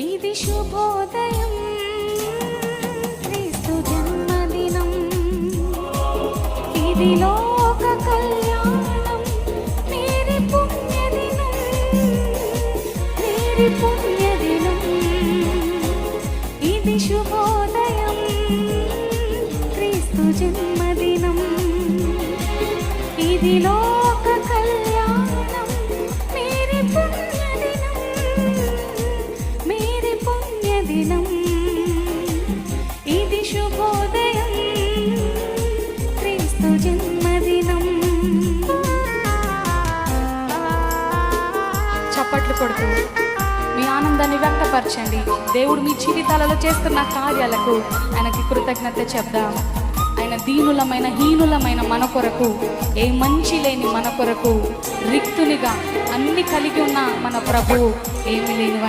ఇది శుభోదయం, క్రీస్తు జన్మదినం, ఇది లోక కళ్యాణం, మేరీ పుణ్యదినం, మేరీ పుణ్యదినం. ఇది శుభోదయం, క్రీస్తు జన్మదినం, ఇది లోక కళ్యాణం, మేరీ పుణ్యదినం, మేరీ పుణ్యదినం. ఇది శుభోదయం, క్రీస్తు జన్మదినం. చప్పట్లు కొడుతూ మీ ఆనందాన్ని వ్యక్తపరచండి. దేవుడు మీ జీవితాలలో చేస్తున్న కార్యాలకు ఆయనకి కృతజ్ఞత చెప్దాం. ఆయన దీనులమైన హీనులమైన మన కొరకు, ఏ మంచి లేని మన కొరకు రిక్తునిగా అన్ని కలిగి ఉన్న మన ప్రభువు ఏమి లేని